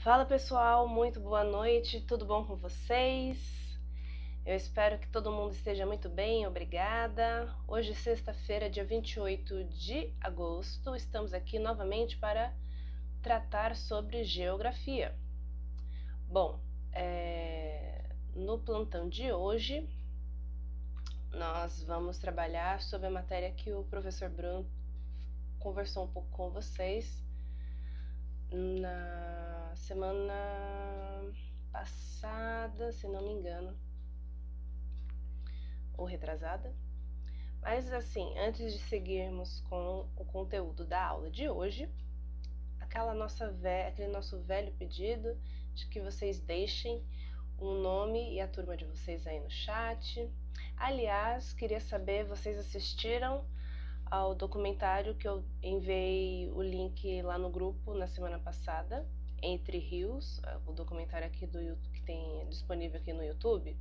Fala pessoal, muito boa noite, tudo bom com vocês? Eu espero que todo mundo esteja muito bem, obrigada. Hoje, sexta-feira, dia 28 de agosto, estamos aqui novamente para tratar sobre geografia. Bom, no plantão de hoje, nós vamos trabalhar sobre a matéria que o professor Bruno conversou um pouco com vocês na semana passada, se não me engano, ou retrasada. Mas assim, antes de seguirmos com o conteúdo da aula de hoje, aquele nosso velho pedido de que vocês deixem o nome e a turma de vocês aí no chat. Aliás, queria saber, vocês assistiram ao documentário que eu enviei o link lá no grupo na semana passada, Entre Rios, o documentário aqui que tem disponível aqui no YouTube?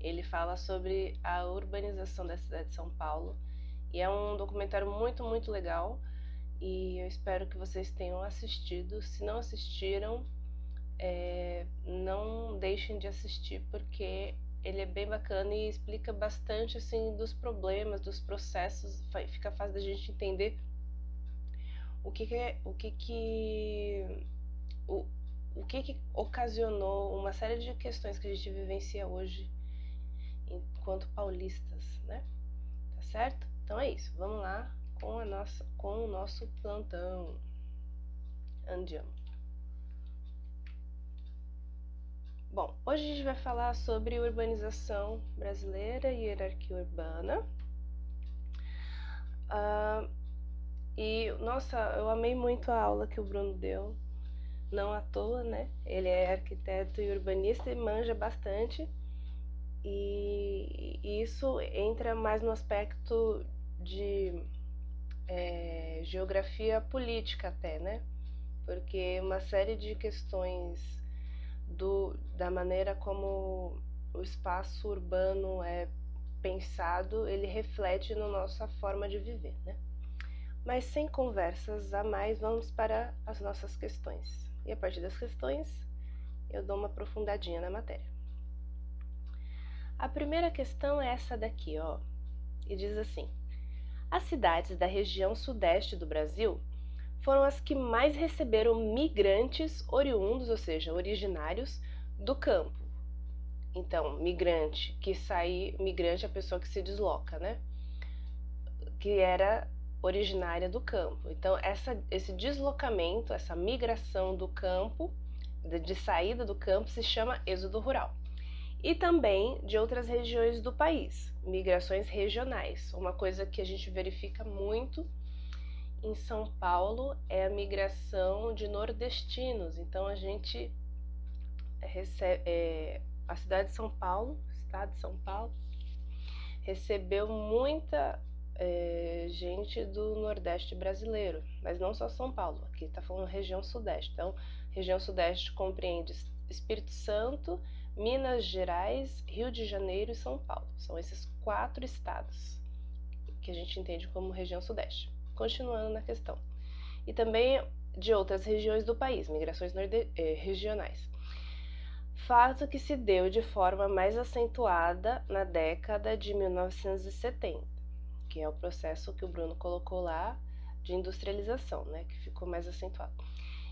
Ele fala sobre a urbanização da cidade de São Paulo e é um documentário muito, muito legal e eu espero que vocês tenham assistido. Se não assistiram, não deixem de assistir, porque ele é bem bacana e explica bastante assim dos problemas, dos processos. Fica fácil da gente entender o que ocasionou uma série de questões que a gente vivencia hoje enquanto paulistas, né? Tá certo? Então é isso. Vamos lá com o nosso plantão. Andiamo. Bom, hoje a gente vai falar sobre urbanização brasileira e hierarquia urbana. Nossa, eu amei muito a aula que o Bruno deu, não à toa, né? Ele é arquiteto e urbanista e manja bastante, e isso entra mais no aspecto de geografia política até, né? Porque uma série de questões da maneira como o espaço urbano é pensado, ele reflete na nossa forma de viver, né? Mas sem conversas a mais, vamos para as nossas questões. E a partir das questões, eu dou uma aprofundadinha na matéria. A primeira questão é essa daqui, ó, e diz assim: as cidades da região sudeste do Brasil foram as que mais receberam migrantes oriundos, ou seja, originários do campo. Então, migrante é a pessoa que se desloca, né? Que era originária do campo. Então, esse deslocamento, essa migração do campo, de saída do campo, se chama êxodo rural. E também de outras regiões do país, migrações regionais. Uma coisa que a gente verifica muito em São Paulo é a migração de nordestinos. Então a gente a cidade de São Paulo, estado de São Paulo, recebeu muita gente do Nordeste brasileiro, mas não só São Paulo, aqui está falando região Sudeste. Então, região Sudeste compreende Espírito Santo, Minas Gerais, Rio de Janeiro e São Paulo. São esses 4 estados que a gente entende como região Sudeste. Continuando na questão. E também de outras regiões do país, migrações regionais. Fato que se deu de forma mais acentuada na década de 1970, que é o processo que o Bruno colocou lá de industrialização, né, que ficou mais acentuado.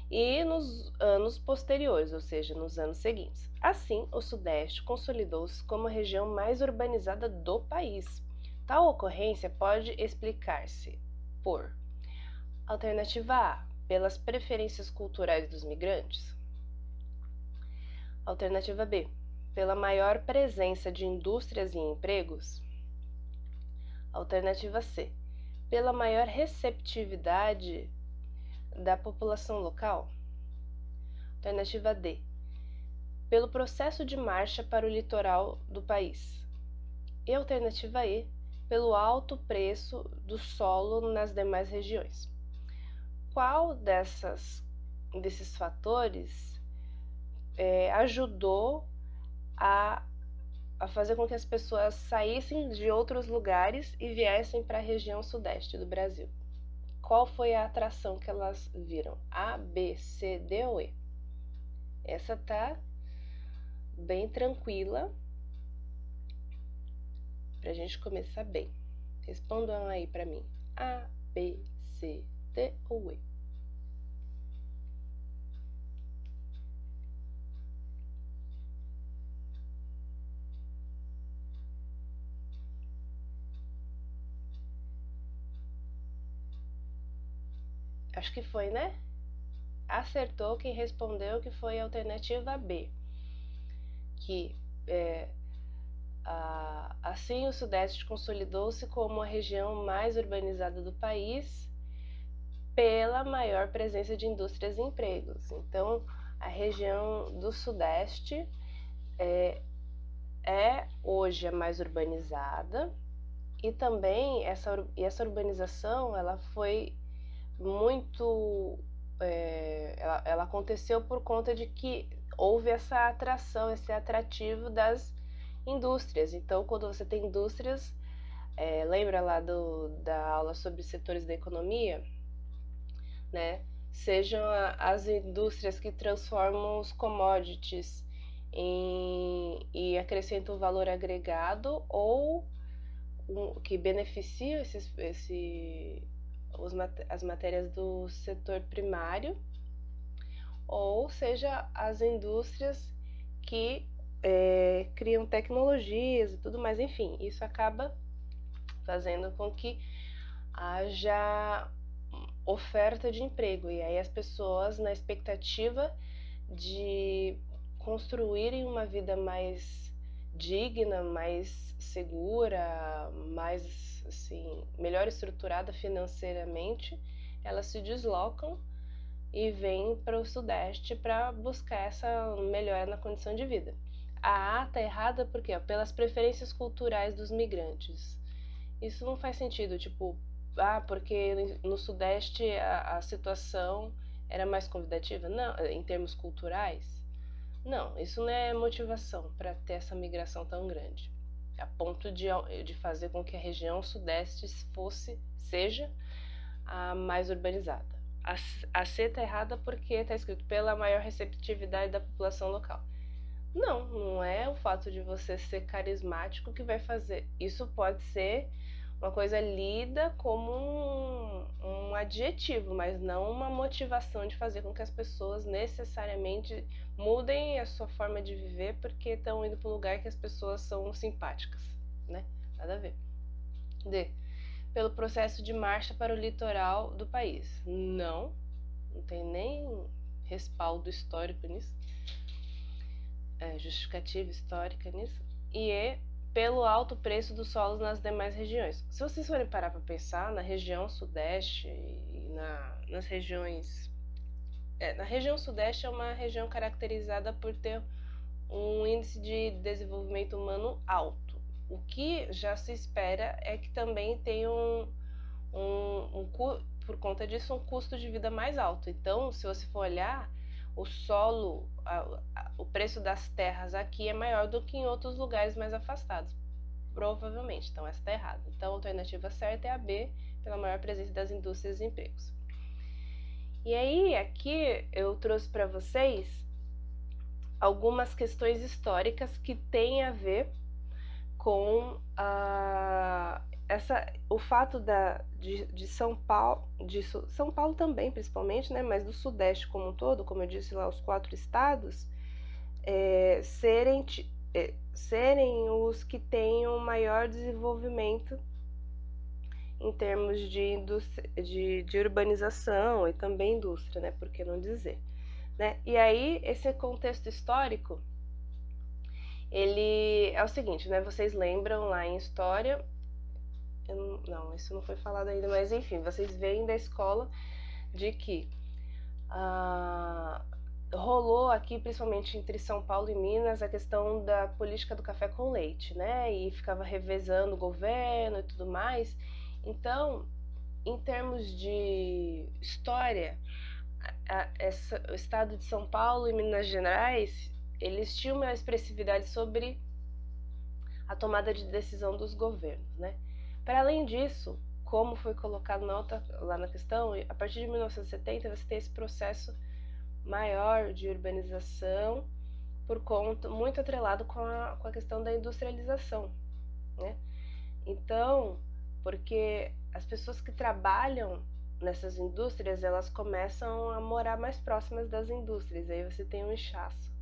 E nos anos posteriores, ou seja, nos anos seguintes. Assim, o Sudeste consolidou-se como a região mais urbanizada do país. Tal ocorrência pode explicar-se por: alternativa A, pelas preferências culturais dos migrantes. Alternativa B, pela maior presença de indústrias e empregos. Alternativa C, pela maior receptividade da população local. Alternativa D, pelo processo de marcha para o litoral do país. E alternativa E, pelo alto preço do solo nas demais regiões. Qual desses fatores ajudou a fazer com que as pessoas saíssem de outros lugares e viessem para a região sudeste do Brasil? Qual foi a atração que elas viram? A, B, C, D ou E? Essa tá bem tranquila pra gente começar bem. Respondam aí pra mim. A, B, C, D ou E? Acho que foi, né? Acertou quem respondeu que foi a alternativa B, que assim o Sudeste consolidou-se como a região mais urbanizada do país pela maior presença de indústrias e empregos. Então, a região do Sudeste é hoje a mais urbanizada, e também essa urbanização ela foi muito ela aconteceu por conta de que houve essa atração, esse atrativo das indústrias. Então, quando você tem indústrias, lembra lá da aula sobre setores da economia, né? Sejam as indústrias que transformam os commodities e acrescentam valor agregado, ou que beneficiam as matérias do setor primário, ou seja, as indústrias que criam tecnologias e tudo mais. Enfim, isso acaba fazendo com que haja oferta de emprego, e aí as pessoas, na expectativa de construírem uma vida mais digna, mais segura, mais assim, melhor estruturada financeiramente, elas se deslocam e vêm para o Sudeste para buscar essa melhora na condição de vida. A A tá errada porque, ó, pelas preferências culturais dos migrantes. Isso não faz sentido, tipo, porque no Sudeste a situação era mais convidativa? Não, em termos culturais? Não, isso não é motivação para ter essa migração tão grande, a ponto de fazer com que a região Sudeste seja a mais urbanizada. A C está errada porque está escrito pela maior receptividade da população local. Não é o fato de você ser carismático que vai fazer. Isso pode ser uma coisa lida como um adjetivo, mas não uma motivação de fazer com que as pessoas necessariamente mudem a sua forma de viver porque estão indo para um lugar que as pessoas são simpáticas, né? Nada a ver. D. Pelo processo de marcha para o litoral do país. Não tem nem respaldo histórico nisso, justificativa histórica nisso. E E. Pelo alto preço dos solos nas demais regiões. Se vocês forem parar para pensar, na região Sudeste e nas regiões... na região Sudeste é uma região caracterizada por ter um índice de desenvolvimento humano alto. O que já se espera é que também tenha por conta disso, um custo de vida mais alto. Então, se você for olhar, o solo, o preço das terras aqui é maior do que em outros lugares mais afastados, provavelmente. Então, essa está errada. Então, a alternativa certa é a B, pela maior presença das indústrias e empregos. E aí, aqui eu trouxe para vocês algumas questões históricas que têm a ver com o fato de São Paulo também, principalmente, né, mas do Sudeste como um todo, como eu disse lá, os 4 estados, serem os que tenham maior desenvolvimento em termos de urbanização e também indústria, né, por que não dizer, né? E aí, esse contexto histórico, ele é o seguinte, né, vocês lembram lá em história... Não, isso não foi falado ainda, mas enfim, vocês veem da escola de que rolou aqui, principalmente entre São Paulo e Minas, a questão da política do café com leite, né? E ficava revezando o governo e tudo mais. Então, em termos de história, o estado de São Paulo e Minas Gerais, eles tinham uma expressividade sobre a tomada de decisão dos governos, né? Para além disso, como foi colocado lá na questão, a partir de 1970 você tem esse processo maior de urbanização, por conta, muito atrelado com a questão da industrialização, né? Então, porque as pessoas que trabalham nessas indústrias, elas começam a morar mais próximas das indústrias, aí você tem um inchaço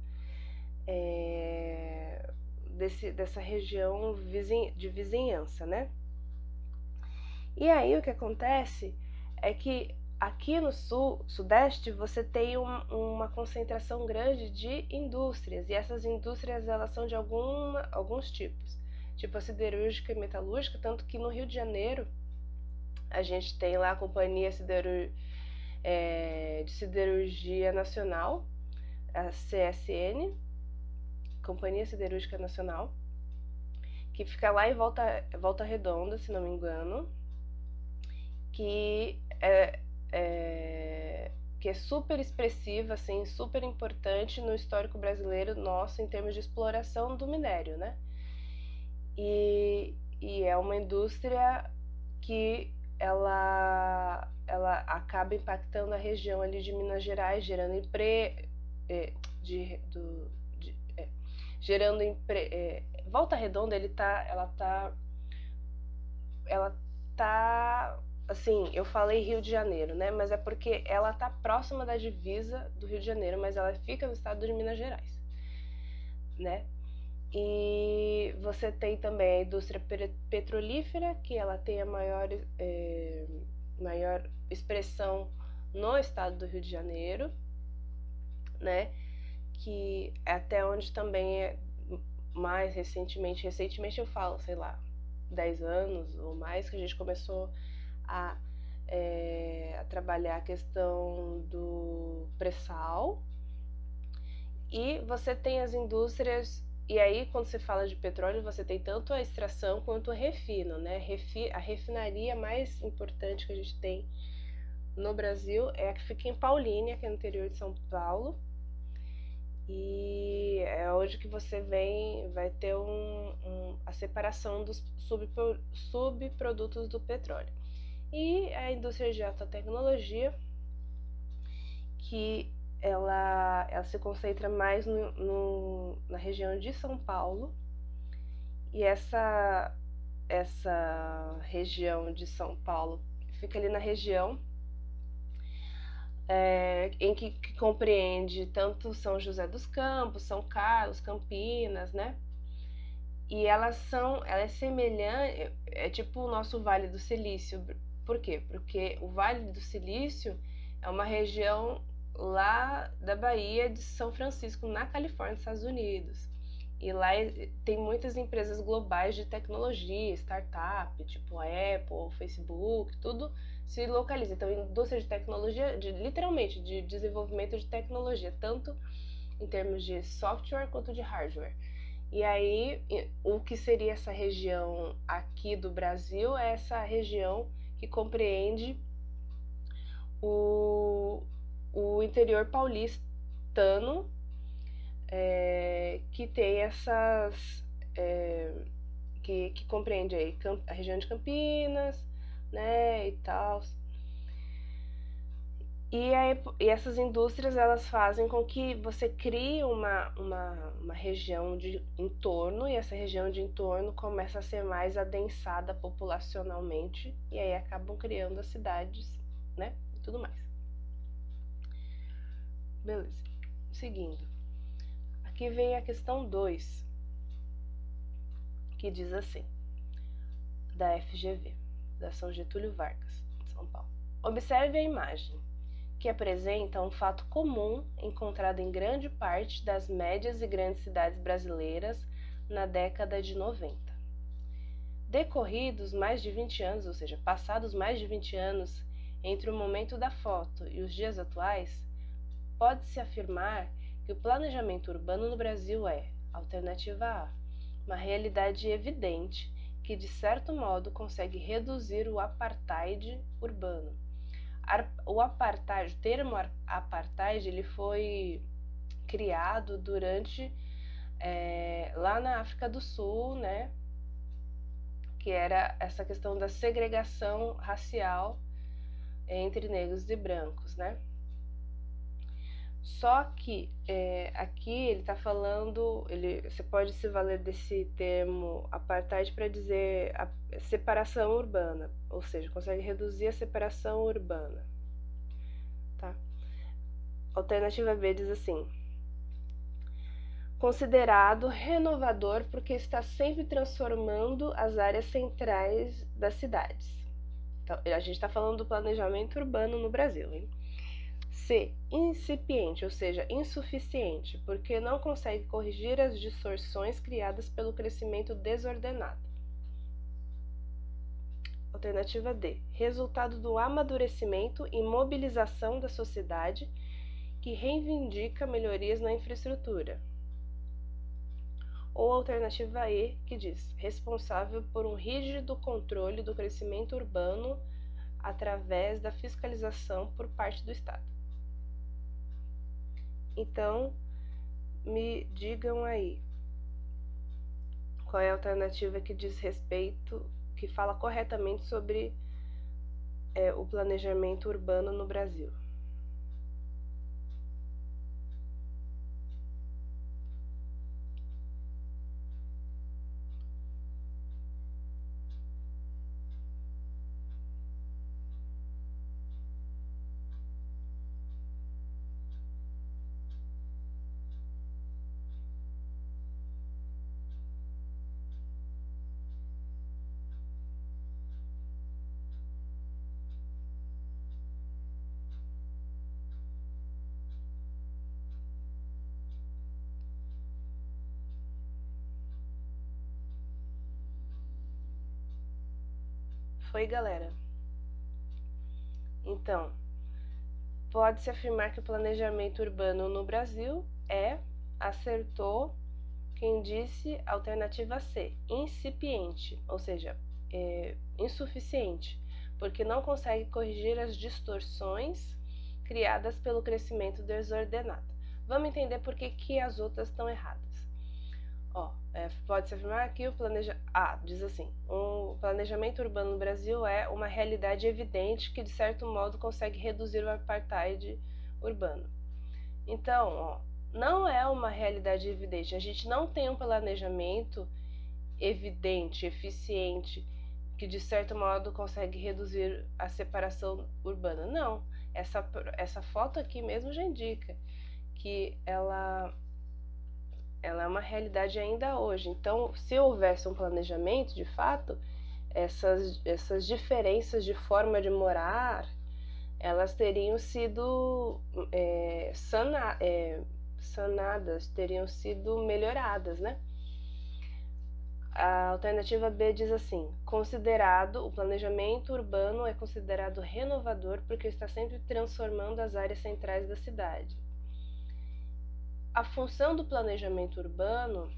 dessa região de vizinhança, né? E aí o que acontece é que aqui no sudeste você tem uma concentração grande de indústrias, e essas indústrias elas são de alguns tipos, tipo a siderúrgica e metalúrgica, tanto que no Rio de Janeiro a gente tem lá a Companhia de Siderurgia Nacional, a CSN, Companhia Siderúrgica Nacional, que fica lá em Volta Redonda, se não me engano, que é super expressiva, assim, super importante no histórico brasileiro nosso em termos de exploração do minério, né? E é uma indústria que ela acaba impactando a região ali de Minas Gerais, gerando Volta Redonda, ela tá assim, eu falei Rio de Janeiro, né? Mas é porque ela tá próxima da divisa do Rio de Janeiro, mas ela fica no estado de Minas Gerais, né? E você tem também a indústria petrolífera, que ela tem a maior expressão no estado do Rio de Janeiro, né? Que é até onde também é mais recentemente eu falo, sei lá, 10 anos ou mais, que a gente começou a trabalhar a questão do pré-sal. E você tem as indústrias, e aí quando você fala de petróleo, você tem tanto a extração quanto o refino, né? A refinaria mais importante que a gente tem no Brasil é a que fica em Paulínia, que é no interior de São Paulo, e é onde que você vai ter a separação dos subprodutos do petróleo. E a indústria de alta tecnologia, que ela se concentra mais na região de São Paulo, e essa região de São Paulo fica ali na região em que compreende tanto São José dos Campos, São Carlos, Campinas, né? E ela é semelhante, é tipo o nosso Vale do Silício. Por quê? Porque o Vale do Silício é uma região lá da Bahia de São Francisco, na Califórnia, Estados Unidos. E lá tem muitas empresas globais de tecnologia, startup, tipo a Apple, Facebook, tudo se localiza. Então, indústria de tecnologia, literalmente, de desenvolvimento de tecnologia, tanto em termos de software quanto de hardware. E aí, o que seria essa região aqui do Brasil é essa região que compreende o interior paulistano, que tem que compreende aí a região de Campinas, né, e tal. E essas indústrias, elas fazem com que você crie uma região de entorno, e essa região de entorno começa a ser mais adensada populacionalmente, e aí acabam criando as cidades, né, e tudo mais. Beleza. Seguindo. Aqui vem a questão 2, que diz assim, da FGV, da São Getúlio Vargas, de São Paulo. Observe a imagem, que apresenta um fato comum encontrado em grande parte das médias e grandes cidades brasileiras na década de 90. Decorridos mais de 20 anos, ou seja, passados mais de 20 anos entre o momento da foto e os dias atuais, pode-se afirmar que o planejamento urbano no Brasil é, alternativa A, uma realidade evidente que, de certo modo, consegue reduzir o apartheid urbano. O termo apartheid, ele foi criado durante, lá na África do Sul, né, que era essa questão da segregação racial entre negros e brancos, né? Só que aqui ele está falando, você pode se valer desse termo apartheid para dizer a separação urbana, ou seja, consegue reduzir a separação urbana. Tá? Alternativa B diz assim: considerado renovador porque está sempre transformando as áreas centrais das cidades. Então, a gente está falando do planejamento urbano no Brasil, hein? C. Incipiente, ou seja, insuficiente, porque não consegue corrigir as distorções criadas pelo crescimento desordenado. Alternativa D. Resultado do amadurecimento e mobilização da sociedade que reivindica melhorias na infraestrutura. Ou alternativa E, que diz responsável por um rígido controle do crescimento urbano através da fiscalização por parte do Estado. Então, me digam aí, qual é a alternativa que diz respeito, que fala corretamente sobre o planejamento urbano no Brasil? Foi, galera? Então, pode-se afirmar que o planejamento urbano no Brasil acertou quem disse alternativa C, incipiente, ou seja, insuficiente, porque não consegue corrigir as distorções criadas pelo crescimento desordenado. Vamos entender por que as outras estão erradas. Pode-se afirmar que diz assim: o planejamento urbano no Brasil é uma realidade evidente que, de certo modo, consegue reduzir o apartheid urbano. Então, não é uma realidade evidente. A gente não tem um planejamento evidente, eficiente, que, de certo modo, consegue reduzir a separação urbana. Não. Essa foto aqui mesmo já indica que ela é uma realidade ainda hoje. Então, se houvesse um planejamento, de fato, essas diferenças de forma de morar, elas teriam sido sanadas, teriam sido melhoradas, né? A alternativa B diz assim: o planejamento urbano é considerado renovador porque está sempre transformando as áreas centrais da cidade. A função do planejamento urbano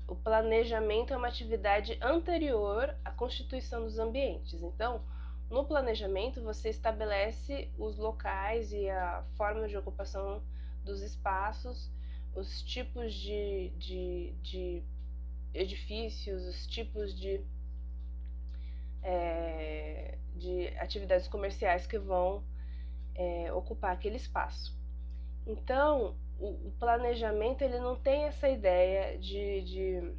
o planejamento é uma atividade anterior à constituição dos ambientes. Então, no planejamento você estabelece os locais e a forma de ocupação dos espaços, os tipos de edifícios, os tipos de atividades comerciais que vão ocupar aquele espaço. Então, o planejamento ele não tem essa ideia de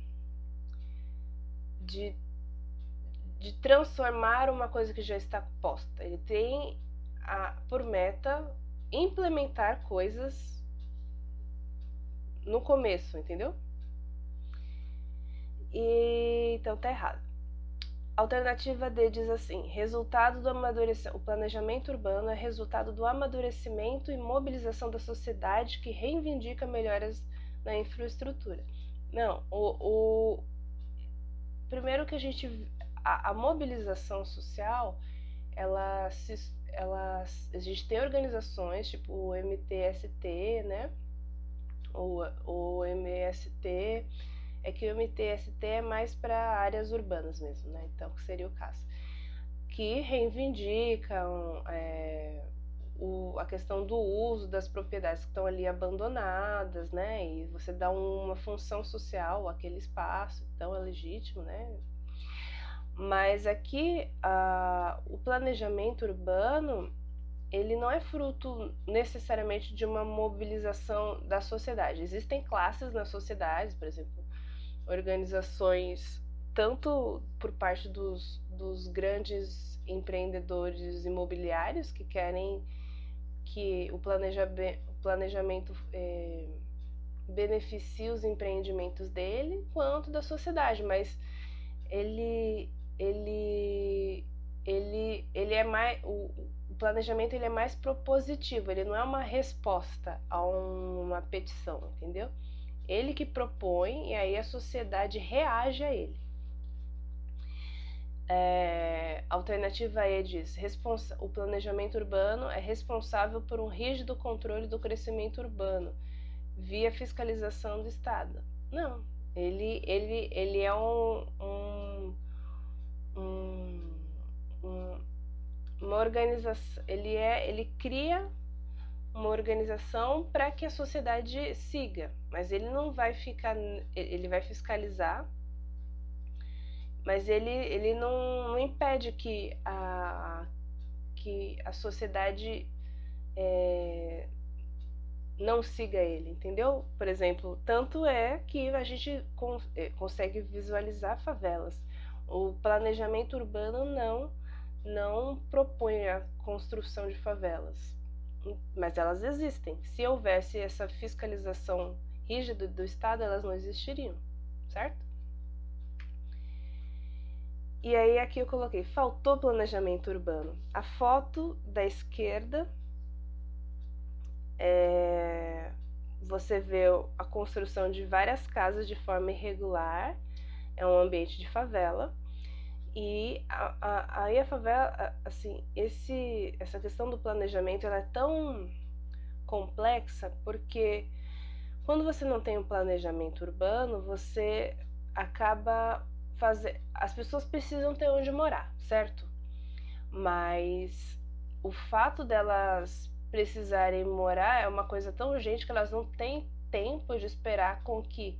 transformar uma coisa que já está posta. Ele tem por meta implementar coisas no começo, entendeu? Então tá errado. Alternativa D diz assim: o planejamento urbano é resultado do amadurecimento e mobilização da sociedade que reivindica melhoras na infraestrutura. Não, primeiro que a mobilização social, a gente tem organizações tipo o MTST, né? O MST. É que o MTST é mais para áreas urbanas mesmo, né? Então, que seria o caso. Que reivindicam a questão do uso das propriedades que estão ali abandonadas, né? E você dá uma função social àquele espaço, então é legítimo, né? Mas aqui, o planejamento urbano, ele não é fruto necessariamente de uma mobilização da sociedade. Existem classes na sociedade, por exemplo, organizações tanto por parte dos grandes empreendedores imobiliários que querem que o planejamento beneficie os empreendimentos dele, quanto da sociedade, mas ele é mais o planejamento ele é mais propositivo, ele não é uma resposta a uma petição, entendeu? Ele que propõe e aí a sociedade reage a ele. Alternativa E diz: o planejamento urbano é responsável por um rígido controle do crescimento urbano via fiscalização do Estado. Não, ele é uma organização, ele cria uma organização para que a sociedade siga, mas ele não vai ficar, ele vai fiscalizar, mas ele não impede que a sociedade não siga ele, entendeu? Por exemplo, tanto é que a gente consegue visualizar favelas. O planejamento urbano não propõe a construção de favelas, mas elas existem. Se houvesse essa fiscalização rígida do Estado, elas não existiriam, certo? E aí aqui eu coloquei, faltou planejamento urbano. A foto da esquerda você vê a construção de várias casas de forma irregular, é um ambiente de favela. E aí a favela, assim, essa questão do planejamento ela é tão complexa porque quando você não tem um planejamento urbano, você acaba as pessoas precisam ter onde morar, certo? Mas o fato delas precisarem morar é uma coisa tão urgente que elas não têm tempo de esperar com que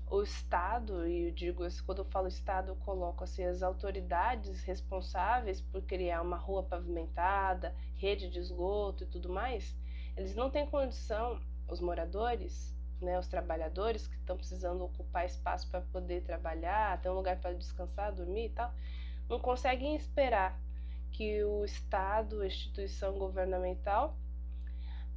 o Estado, e eu digo isso, quando eu falo Estado, eu coloco assim, as autoridades responsáveis por criar uma rua pavimentada, rede de esgoto e tudo mais, eles não têm condição, os moradores, né, os trabalhadores que estão precisando ocupar espaço para poder trabalhar, ter um lugar para descansar, dormir e tal, não conseguem esperar que o Estado, a instituição governamental,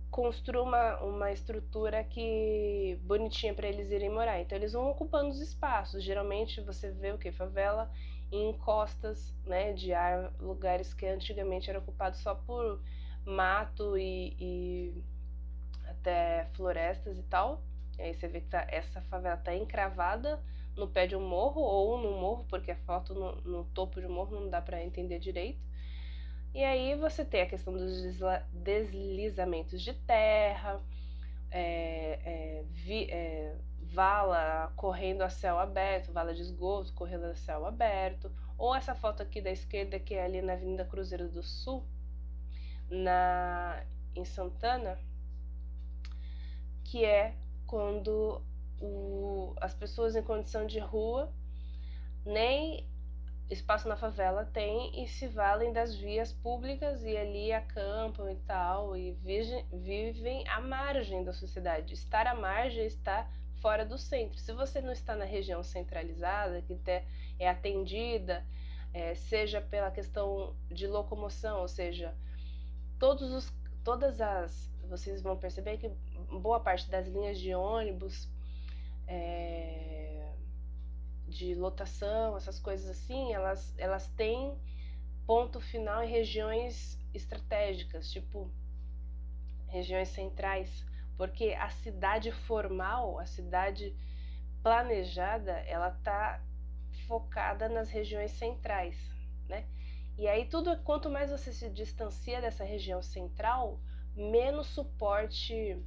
construa uma estrutura que bonitinha para eles irem morar. Então eles vão ocupando os espaços. Geralmente você vê o que? Favela em encostas, né, de lugares que antigamente eram ocupados só por mato e até florestas e tal. E aí você vê que essa favela está encravada no pé de um morro ou no morro, porque a foto no topo de um morro não dá para entender direito. E aí você tem a questão dos deslizamentos de terra, vala correndo a céu aberto, vala de esgoto correndo a céu aberto, ou essa foto aqui da esquerda que é ali na Avenida Cruzeiro do Sul, em Santana, que é quando as pessoas em condição de rua nem espaço na favela tem e se valem das vias públicas e ali acampam e tal, e vivem à margem da sociedade. Estar à margem é estar fora do centro. Se você não está na região centralizada, que é atendida, seja pela questão de locomoção, ou seja, vocês vão perceber que boa parte das linhas de ônibus, de lotação, essas coisas assim, elas têm ponto final em regiões estratégicas, tipo regiões centrais, porque a cidade formal, a cidade planejada, ela tá focada nas regiões centrais, né? E aí quanto mais você se distancia dessa região central, menos suporte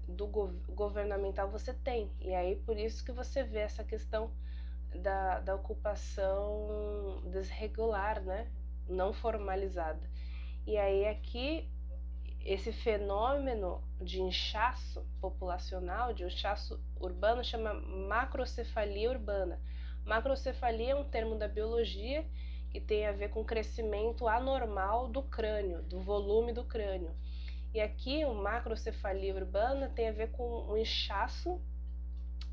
do governamental você tem. E aí por isso que você vê essa questão da ocupação desregular, né? Não formalizada. E aí aqui esse fenômeno de inchaço populacional, de inchaço urbano, chama macrocefalia urbana. Macrocefalia é um termo da biologia que tem a ver com o crescimento anormal do crânio, do volume do crânio. E aqui o macrocefalia urbana tem a ver com o inchaço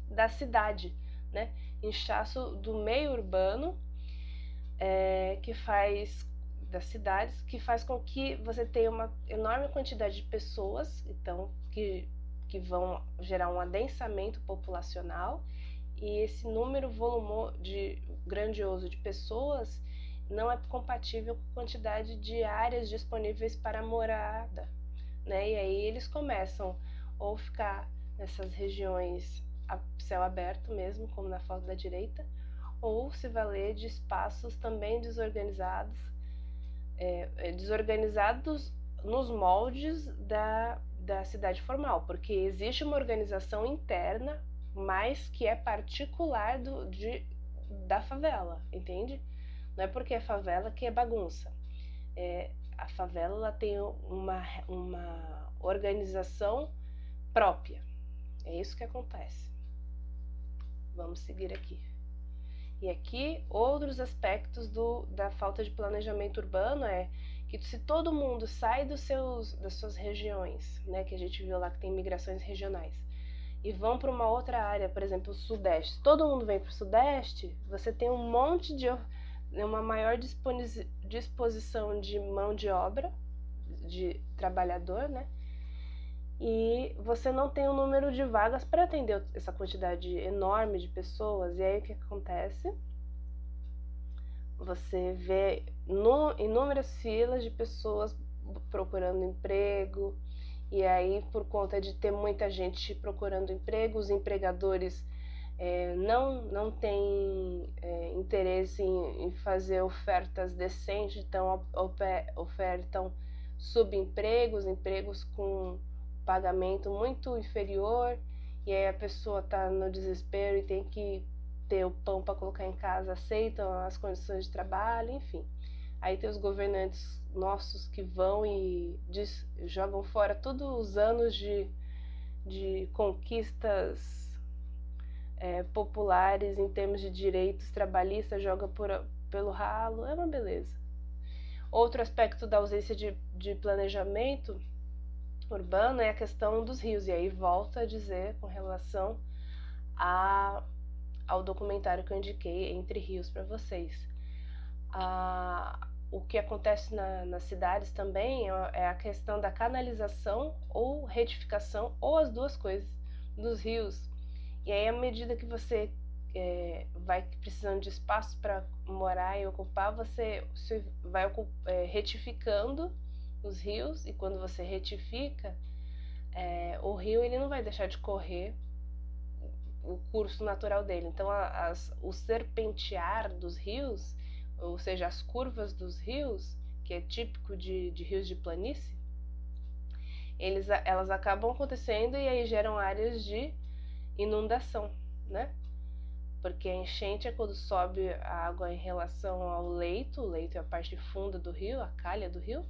da cidade, né? Inchaço do meio urbano, que faz das cidades, que faz com que você tenha uma enorme quantidade de pessoas, então que vão gerar um adensamento populacional, e esse número grandioso de pessoas não é compatível com a quantidade de áreas disponíveis para morada, né? E aí eles começam ou ficar nessas regiões a céu aberto mesmo, como na foto da direita, ou se valer de espaços também desorganizados, desorganizados nos moldes da cidade formal, porque existe uma organização interna, mas que é particular da favela, entende? Não é porque é favela que é bagunça. A favela ela tem uma organização própria. É isso que acontece. Vamos seguir aqui. E aqui, outros aspectos da falta de planejamento urbano é que se todo mundo sai das suas regiões, né, que a gente viu lá que tem migrações regionais, e vão para uma outra área, por exemplo, o Sudeste, todo mundo vem para o Sudeste, você tem um monte de uma maior disposição de mão de obra, de trabalhador, né? E você não tem um número de vagas para atender essa quantidade enorme de pessoas. E aí o que acontece? Você vê inúmeras filas de pessoas procurando emprego, e aí por conta de ter muita gente procurando emprego, os empregadores não têm interesse em fazer ofertas decentes, então ofertam subempregos, empregos com pagamento muito inferior, e aí a pessoa está no desespero e tem que ter o pão para colocar em casa, aceitam as condições de trabalho, enfim. Aí tem os governantes nossos que vão e jogam fora todos os anos de conquistas populares em termos de direitos trabalhistas, joga pelo ralo, é uma beleza. Outro aspecto da ausência de planejamento urbano é a questão dos rios, e aí volto a dizer com relação ao documentário que eu indiquei, Entre Rios, para vocês. O que acontece nas cidades também é a questão da canalização ou retificação, ou as duas coisas, dos rios. E aí, à medida que você vai precisando de espaço para morar e ocupar, você vai retificando os rios, e quando você retifica, o rio ele não vai deixar de correr o curso natural dele. Então o serpentear dos rios, ou seja, as curvas dos rios, que é típico de rios de planície, elas acabam acontecendo e aí geram áreas de inundação, né? Porque a enchente é quando sobe a água em relação ao leito, o leito é a parte funda do rio, a calha do rio,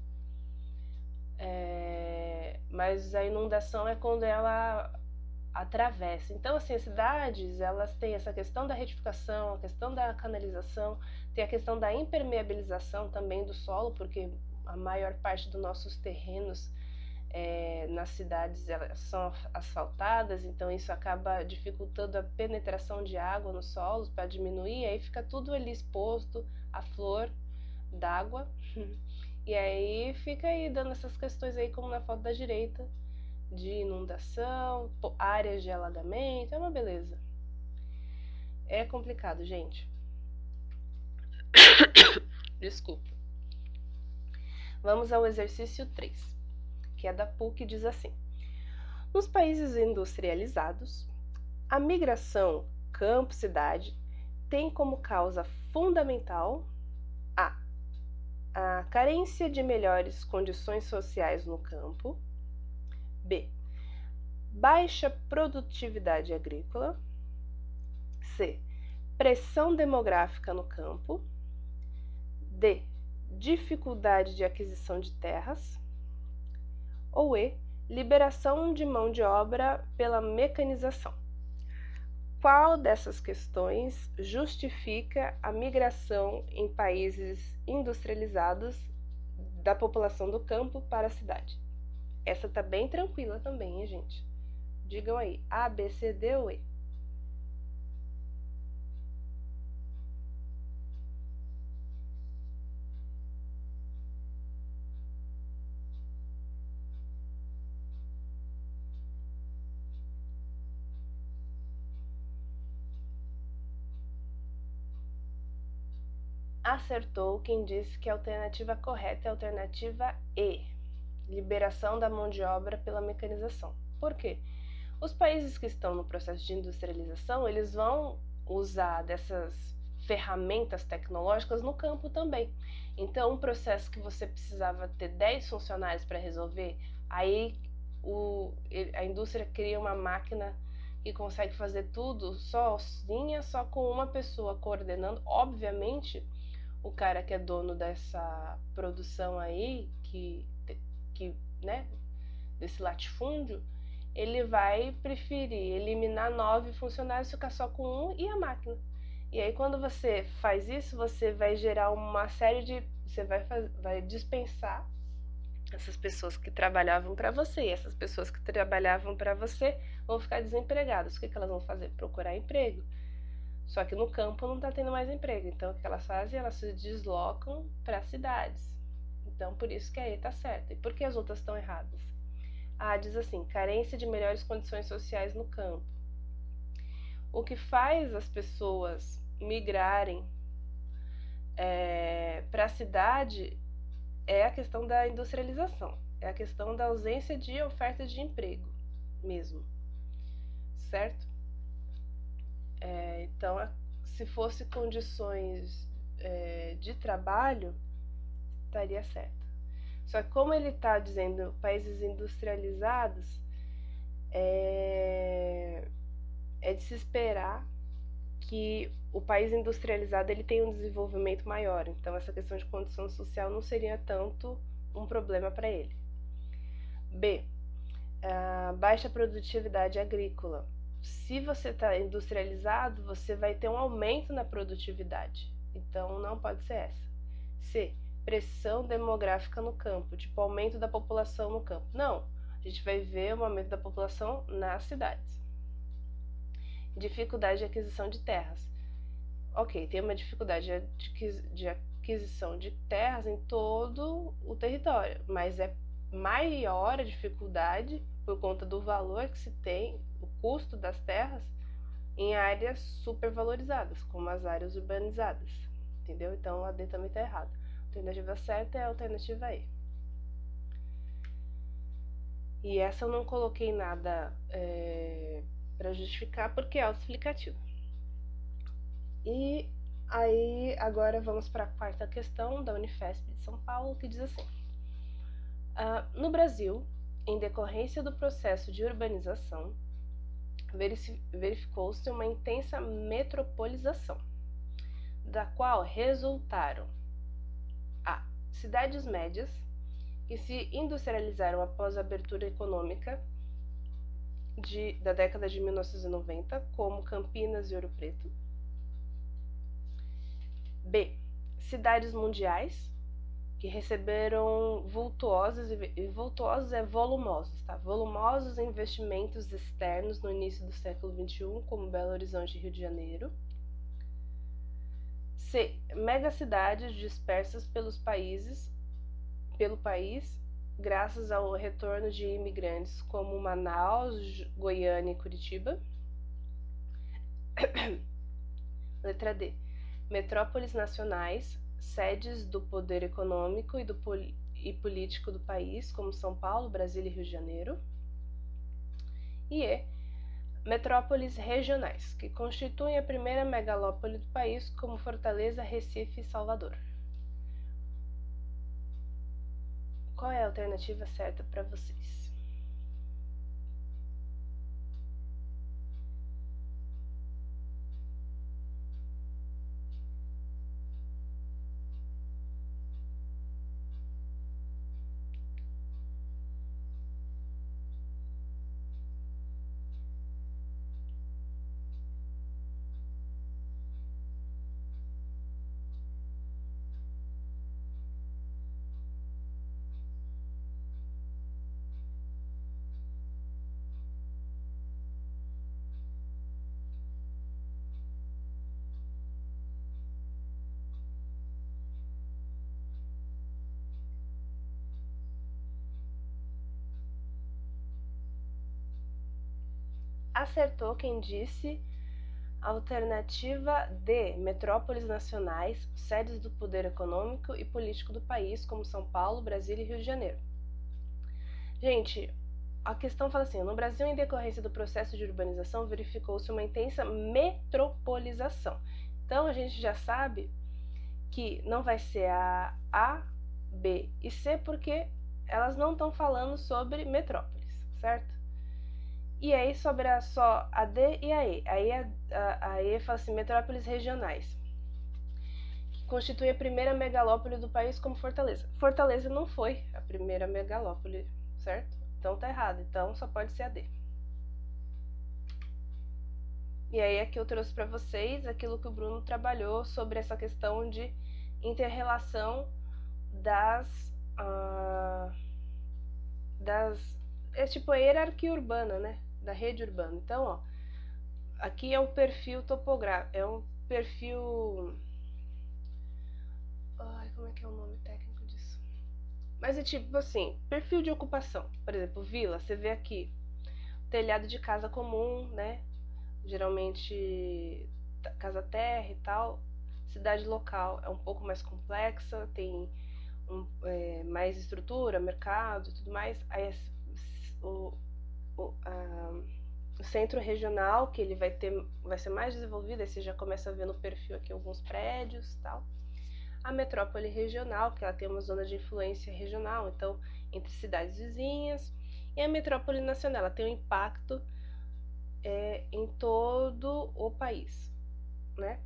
mas a inundação é quando ela atravessa. Então, assim, as cidades, elas têm essa questão da retificação, a questão da canalização, tem a questão da impermeabilização também do solo, porque a maior parte dos nossos terrenos nas cidades elas são asfaltadas, então isso acaba dificultando a penetração de água nos solos para diminuir, aí fica tudo ali exposto à flor d'água. E aí fica aí dando essas questões aí, como na foto da direita, de inundação, áreas de alagamento, é uma beleza. É complicado, gente. Desculpa. Vamos ao exercício 3, que é da PUC, diz assim: nos países industrializados, a migração campo-cidade tem como causa fundamental a carência de melhores condições sociais no campo, B, baixa produtividade agrícola, C, pressão demográfica no campo, D, dificuldade de aquisição de terras, ou E, liberação de mão de obra pela mecanização. Qual dessas questões justifica a migração em países industrializados da população do campo para a cidade? Essa tá bem tranquila também, hein, gente? Digam aí, A, B, C, D ou E? Acertou quem disse que a alternativa correta é a alternativa E, liberação da mão de obra pela mecanização. Por quê? Os países que estão no processo de industrialização, eles vão usar dessas ferramentas tecnológicas no campo também. Então, um processo que você precisava ter 10 funcionários para resolver, aí a indústria cria uma máquina que consegue fazer tudo sozinha, só com uma pessoa coordenando. Obviamente, o cara que é dono dessa produção aí, né, desse latifúndio, ele vai preferir eliminar 9 funcionários, ficar só com um e a máquina. E aí, quando você faz isso, você vai gerar uma série de... Você vai dispensar essas pessoas que trabalhavam para você. E essas pessoas que trabalhavam para você vão ficar desempregadas. O que elas vão fazer? Procurar emprego. Só que no campo não está tendo mais emprego. Então, o que elas fazem? Elas se deslocam para cidades. Então, por isso que a E está certa. E por que as outras estão erradas? A diz assim, carência de melhores condições sociais no campo. O que faz as pessoas migrarem para a cidade é a questão da industrialização, é a questão da ausência de oferta de emprego mesmo, certo? Então, se fosse condições de trabalho, estaria certo. Só que como ele está dizendo países industrializados, é de se esperar que o país industrializado ele tem um desenvolvimento maior. Então, essa questão de condição social não seria tanto um problema para ele. B, a baixa produtividade agrícola. Se você está industrializado, você vai ter um aumento na produtividade. Então, não pode ser essa. C, pressão demográfica no campo, tipo aumento da população no campo. Não, a gente vai ver um aumento da população nas cidades. Dificuldade de aquisição de terras. Ok, tem uma dificuldade de aquisição de terras em todo o território, mas é maior a dificuldade por conta do valor que se tem, o custo das terras, em áreas supervalorizadas, como as áreas urbanizadas, entendeu? Então a D também está errada. A alternativa certa é a alternativa E. E essa eu não coloquei nada para justificar porque é autoexplicativo. E aí, agora vamos para a quarta questão da Unifesp de São Paulo, que diz assim: no Brasil, em decorrência do processo de urbanização, verificou-se uma intensa metropolização, da qual resultaram a cidades médias que se industrializaram após a abertura econômica da década de 1990, como Campinas e Ouro Preto. B, cidades mundiais que receberam vultuosos, e vultuosos é volumosos, tá? Volumosos investimentos externos no início do século XXI, como Belo Horizonte e Rio de Janeiro. C, megacidades dispersas pelo país, graças ao retorno de imigrantes como Manaus, Goiânia e Curitiba. Letra D, metrópoles nacionais, sedes do poder econômico e político do país, como São Paulo, Brasília e Rio de Janeiro. E E, metrópoles regionais, que constituem a primeira megalópole do país, como Fortaleza, Recife e Salvador. Qual é a alternativa certa para vocês? Acertou quem disse alternativa D, metrópoles nacionais, sedes do poder econômico e político do país, como São Paulo, Brasília e Rio de Janeiro. Gente, a questão fala assim: no Brasil, em decorrência do processo de urbanização, verificou-se uma intensa metropolização. Então, a gente já sabe que não vai ser a B e C, porque elas não estão falando sobre metrópoles, certo? E aí sobra só a D e a E. Aí a E fala assim, metrópoles regionais, que constitui a primeira megalópole do país como Fortaleza. Fortaleza não foi a primeira megalópole, certo? Então tá errado, então só pode ser a D. E aí aqui eu trouxe para vocês aquilo que o Bruno trabalhou sobre essa questão de inter-relação é tipo a hierarquia urbana, né? Da rede urbana. Então, ó, aqui é um perfil topográfico, é um perfil... Ai, como é que é o nome técnico disso? Mas é tipo assim, perfil de ocupação. Por exemplo, vila, você vê aqui, telhado de casa comum, né? Geralmente casa terra e tal. Cidade local é um pouco mais complexa, tem mais estrutura, mercado e tudo mais. Aí o centro regional, que ele vai ser mais desenvolvido, aí você já começa a ver no perfil aqui alguns prédios e tal. A metrópole regional, que ela tem uma zona de influência regional, então entre cidades vizinhas. E a metrópole nacional, ela tem um impacto em todo o país, né?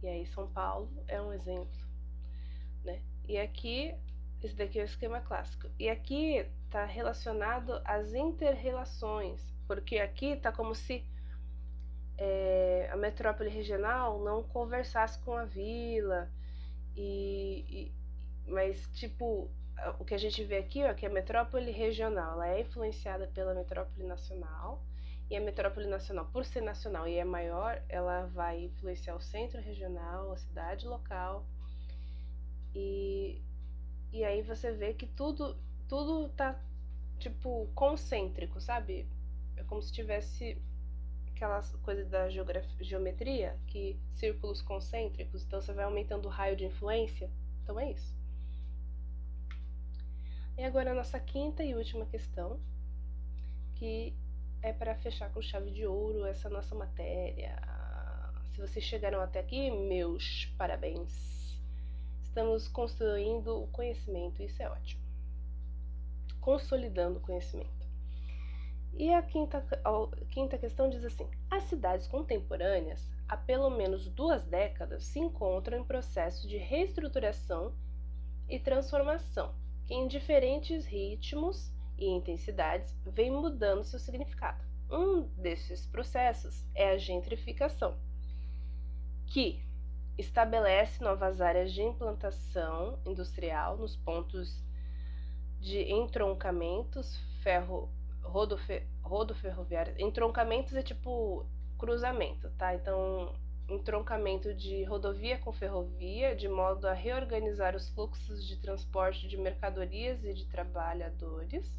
E aí São Paulo é um exemplo, né? E aqui, esse daqui é o esquema clássico. E aqui está relacionado às interrelações, porque aqui está como se a metrópole regional não conversasse com a vila, mas tipo, o que a gente vê aqui, ó, que a metrópole regional ela é influenciada pela metrópole nacional, e a metrópole nacional, por ser nacional e é maior, ela vai influenciar o centro regional, a cidade local, e aí você vê que tudo tá tipo concêntrico, sabe? É como se tivesse aquelas coisas da geometria, que círculos concêntricos, então você vai aumentando o raio de influência. Então é isso. E agora a nossa quinta e última questão, que é para fechar com chave de ouro essa nossa matéria. Se vocês chegaram até aqui, meus parabéns. Estamos construindo o conhecimento, isso é ótimo. Consolidando o conhecimento. E a quinta questão diz assim: as cidades contemporâneas, há pelo menos 2 décadas, se encontram em processo de reestruturação e transformação, que em diferentes ritmos e intensidades vem mudando seu significado. Um desses processos é a gentrificação, que estabelece novas áreas de implantação industrial nos pontos de entroncamentos rodoferroviários. Entroncamentos é tipo cruzamento, tá? Então, entroncamento de rodovia com ferrovia, de modo a reorganizar os fluxos de transporte de mercadorias e de trabalhadores.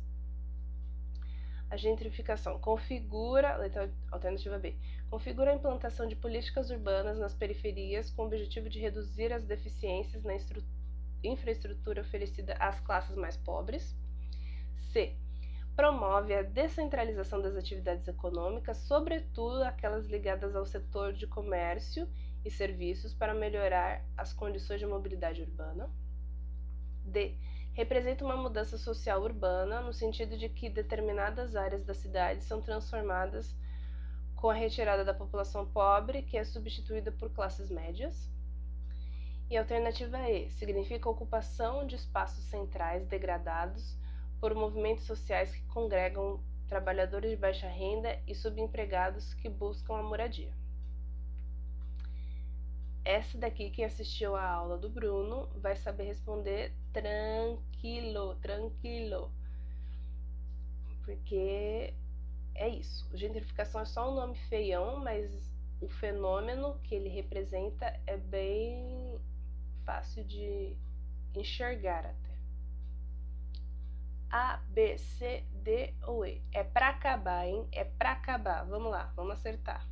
A gentrificação configura, letra alternativa B, configura a implantação de políticas urbanas nas periferias com o objetivo de reduzir as deficiências na infraestrutura oferecida às classes mais pobres. C. Promove a descentralização das atividades econômicas, sobretudo aquelas ligadas ao setor de comércio e serviços, para melhorar as condições de mobilidade urbana. D. Representa uma mudança social urbana, no sentido de que determinadas áreas da cidade são transformadas com a retirada da população pobre, que é substituída por classes médias. E a alternativa E. Significa a ocupação de espaços centrais degradados por movimentos sociais que congregam trabalhadores de baixa renda e subempregados que buscam a moradia. Essa daqui, quem assistiu a aula do Bruno, vai saber responder tranquilo, porque é isso. Gentrificação é só um nome feião, mas o fenômeno que ele representa é bem fácil de enxergar até. A, B, C, D ou E? É pra acabar, hein? É pra acabar. Vamos lá, vamos acertar.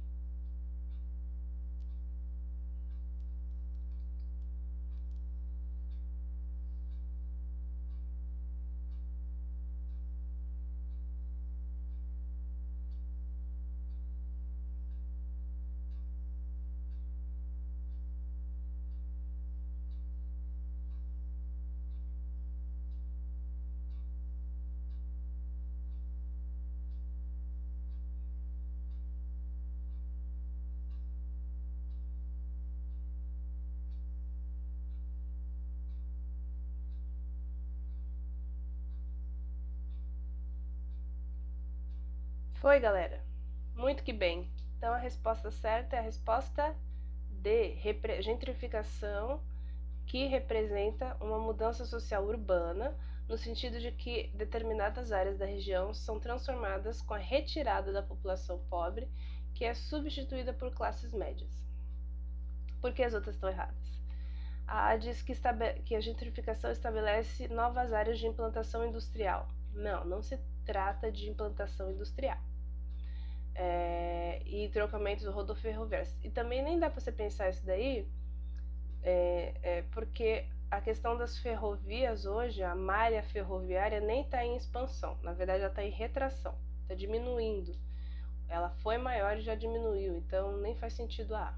Foi, galera? Muito que bem. Então a resposta certa é a resposta D, gentrificação, que representa uma mudança social urbana, no sentido de que determinadas áreas da região são transformadas com a retirada da população pobre, que é substituída por classes médias. Por que as outras estão erradas? A A diz que a gentrificação estabelece novas áreas de implantação industrial. Não, não se trata de implantação industrial. E trocamentos rodoferroviários. E também nem dá para você pensar isso daí, porque a questão das ferrovias hoje, a malha ferroviária nem está em expansão, na verdade ela está em retração, está diminuindo. Ela foi maior e já diminuiu, então nem faz sentido a A.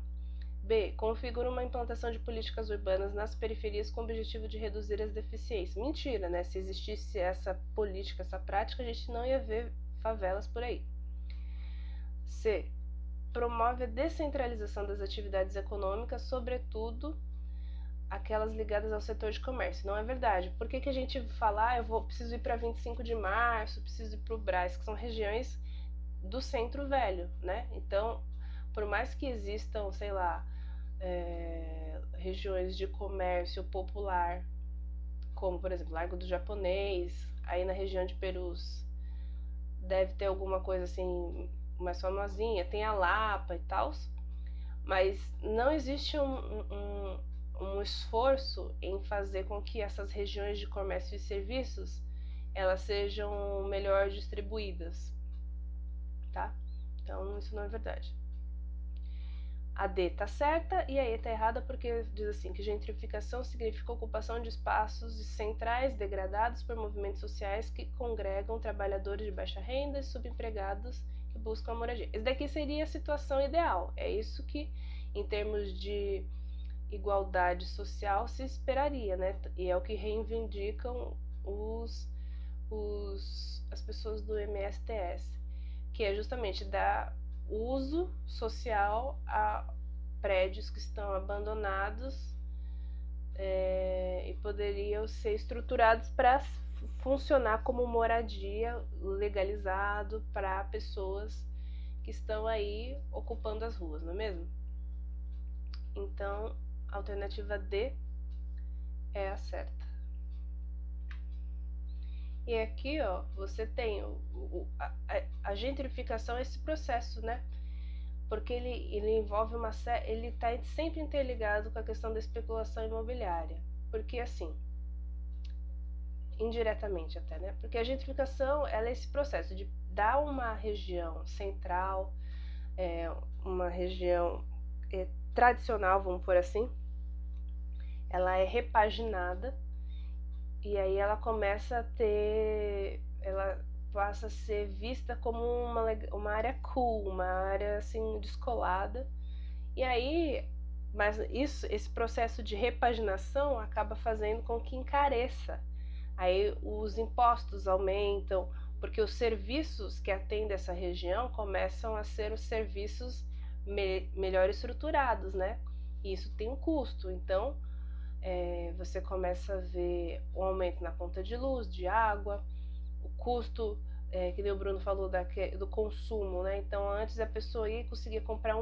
B, configura uma implantação de políticas urbanas nas periferias com o objetivo de reduzir as deficiências. Mentira, né? Se existisse essa política, essa prática, a gente não ia ver favelas por aí. C, promove a descentralização das atividades econômicas, sobretudo aquelas ligadas ao setor de comércio. Não é verdade. Por que a gente fala, preciso ir para 25 de março, preciso ir para o Brás, que são regiões do centro velho, né? Então, por mais que existam, sei lá, regiões de comércio popular, como, por exemplo, Largo do Japonês, aí na região de Perus deve ter alguma coisa assim mais famosinha, tem a Lapa e tal, mas não existe um esforço em fazer com que essas regiões de comércio e serviços elas sejam melhor distribuídas, tá? Então isso não é verdade. A D tá certa e a E tá errada porque diz assim que gentrificação significa ocupação de espaços centrais degradados por movimentos sociais que congregam trabalhadores de baixa renda e subempregados que buscam a moradia. Esse daqui seria a situação ideal. É isso que, em termos de igualdade social, se esperaria, né? E é o que reivindicam as pessoas do MSTS, que é justamente dar uso social a prédios que estão abandonados e poderiam ser estruturados para funcionar como moradia legalizado para pessoas que estão aí ocupando as ruas, não é mesmo? Então, a alternativa D é a certa. E aqui, ó, você tem a gentrificação, esse processo, né? Porque ele envolve ele está sempre interligado com a questão da especulação imobiliária. Porque assim, indiretamente até, né? Porque a gentrificação, ela é esse processo de dar uma região central, uma região tradicional, vamos por assim, ela é repaginada e aí ela começa a ter, ela passa a ser vista como uma área cool, uma área assim descolada. E aí, mas esse processo de repaginação acaba fazendo com que encareça. Aí os impostos aumentam, porque os serviços que atendem essa região começam a ser os serviços melhor estruturados, né? E isso tem um custo. Então, você começa a ver o aumento na conta de luz, de água, o custo, que nem o Bruno falou, do consumo, né? Então, antes a pessoa ia conseguir comprar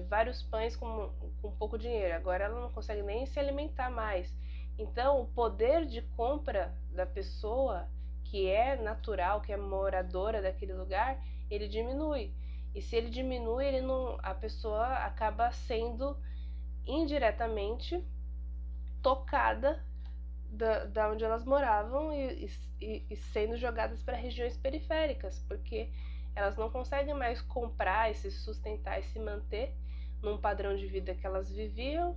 vários pães com pouco dinheiro, agora ela não consegue nem se alimentar mais. Então, o poder de compra da pessoa que é natural, que é moradora daquele lugar, ele diminui. E se ele diminui, a pessoa acaba sendo indiretamente tocada da onde elas moravam e sendo jogadas para regiões periféricas, porque elas não conseguem mais comprar e se sustentar e se manter num padrão de vida que elas viviam,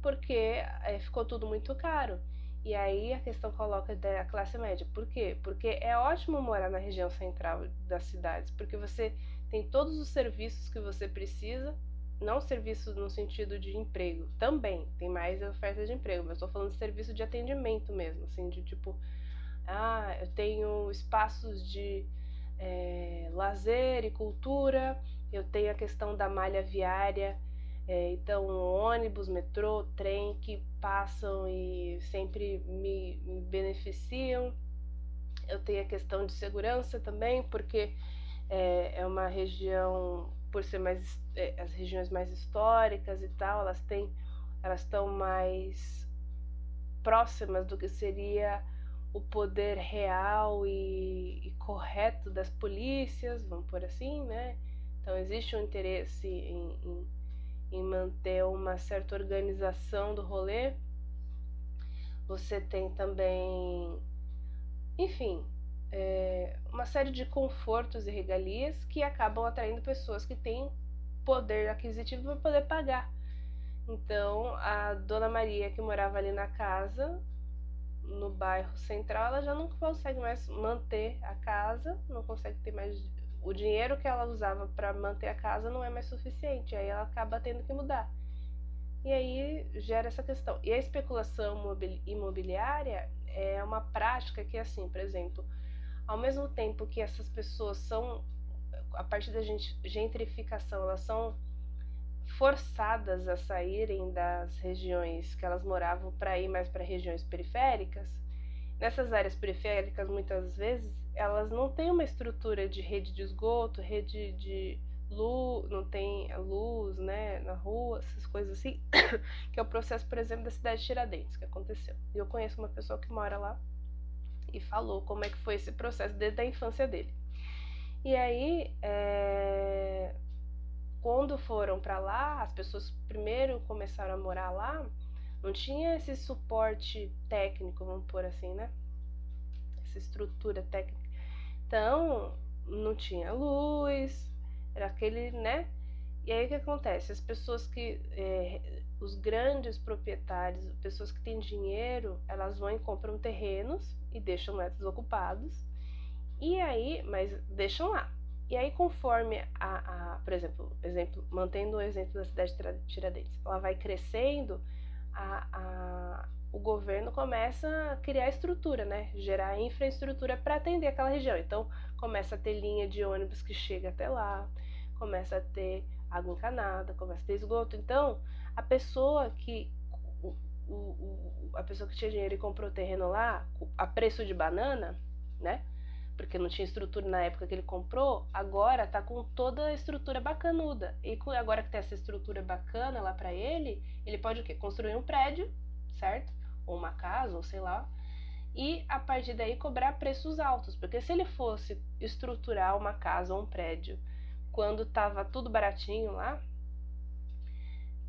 porque ficou tudo muito caro. E aí a questão coloca da classe média. Por quê? Porque é ótimo morar na região central das cidades, porque você tem todos os serviços que você precisa, não serviços no sentido de emprego, também tem mais oferta de emprego, mas estou falando de serviço de atendimento mesmo, assim, de tipo, eu tenho espaços de lazer e cultura, eu tenho a questão da malha viária, então ônibus, metrô, trem que passam e sempre me beneficiam. Eu tenho a questão de segurança também, porque é uma região, por ser mais as regiões mais históricas e tal, elas estão mais próximas do que seria o poder real e correto das polícias, vamos por assim, né? Então existe um interesse em manter uma certa organização do rolê. Você tem também, enfim, uma série de confortos e regalias que acabam atraindo pessoas que têm poder aquisitivo para poder pagar. Então, a Dona Maria, que morava ali na casa, no bairro central, ela já não consegue mais manter a casa, não consegue ter mais. O dinheiro que ela usava para manter a casa não é mais suficiente, aí ela acaba tendo que mudar. E aí gera essa questão. E a especulação imobiliária é uma prática que, assim, por exemplo, ao mesmo tempo que essas pessoas são, a partir da gentrificação, elas são forçadas a saírem das regiões que elas moravam para ir mais para regiões periféricas. Nessas áreas periféricas, muitas vezes, elas não têm uma estrutura de rede de esgoto, rede de luz, não tem luz, né, na rua, essas coisas assim, que é o processo, por exemplo, da cidade de Tiradentes, que aconteceu. E eu conheço uma pessoa que mora lá e falou como é que foi esse processo desde a infância dele. E aí, quando foram para lá, as pessoas primeiro começaram a morar lá, não tinha esse suporte técnico, vamos pôr assim, né? Essa estrutura técnica. Então, não tinha luz, era aquele, né? E aí o que acontece? As pessoas que, os grandes proprietários, pessoas que têm dinheiro, elas vão e compram terrenos e deixam lá desocupados. E aí, mas deixam lá. E aí, conforme por exemplo, mantendo o exemplo da cidade de Tiradentes, ela vai crescendo, o governo começa a criar estrutura, né? Gerar infraestrutura para atender aquela região. Então, começa a ter linha de ônibus que chega até lá, começa a ter água encanada, começa a ter esgoto. Então, a pessoa que a pessoa que tinha dinheiro e comprou o terreno lá a preço de banana, né? Porque não tinha estrutura na época que ele comprou, agora tá com toda a estrutura bacanuda. E agora que tem essa estrutura bacana lá para ele pode o quê? Construir um prédio, certo? Ou uma casa, ou sei lá. E a partir daí cobrar preços altos. Porque se ele fosse estruturar uma casa ou um prédio quando tava tudo baratinho lá,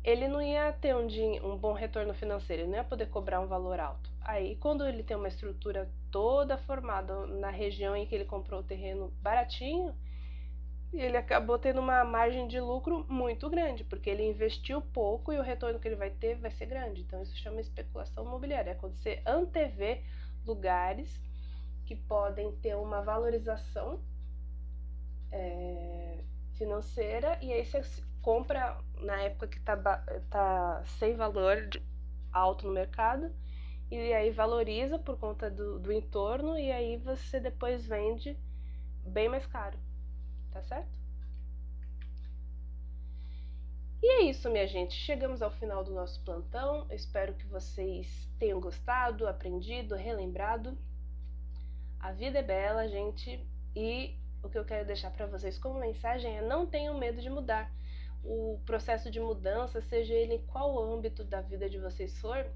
ele não ia ter um bom retorno financeiro, ele não ia poder cobrar um valor alto. Aí, quando ele tem uma estrutura toda formada na região em que ele comprou o terreno baratinho, ele acabou tendo uma margem de lucro muito grande, porque ele investiu pouco e o retorno que ele vai ter vai ser grande. Então, isso chama especulação imobiliária. É quando você antevê lugares que podem ter uma valorização financeira, e aí você compra na época que tá sem valor alto no mercado, e aí valoriza por conta do entorno, e aí você depois vende bem mais caro, tá certo? E é isso, minha gente, chegamos ao final do nosso plantão. Eu espero que vocês tenham gostado, aprendido, relembrado. A vida é bela, gente, e o que eu quero deixar para vocês como mensagem é: não tenham medo de mudar. O processo de mudança, seja ele em qual âmbito da vida de vocês for,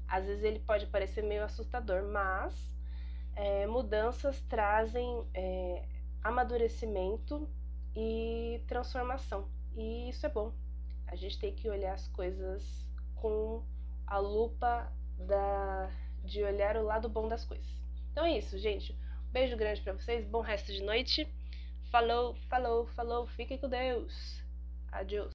às vezes ele pode parecer meio assustador, mas mudanças trazem amadurecimento e transformação, e isso é bom. A gente tem que olhar as coisas com a lupa de olhar o lado bom das coisas. Então é isso, gente. Um beijo grande pra vocês, bom resto de noite. Falou, falou, falou, fiquem com Deus. Adiós.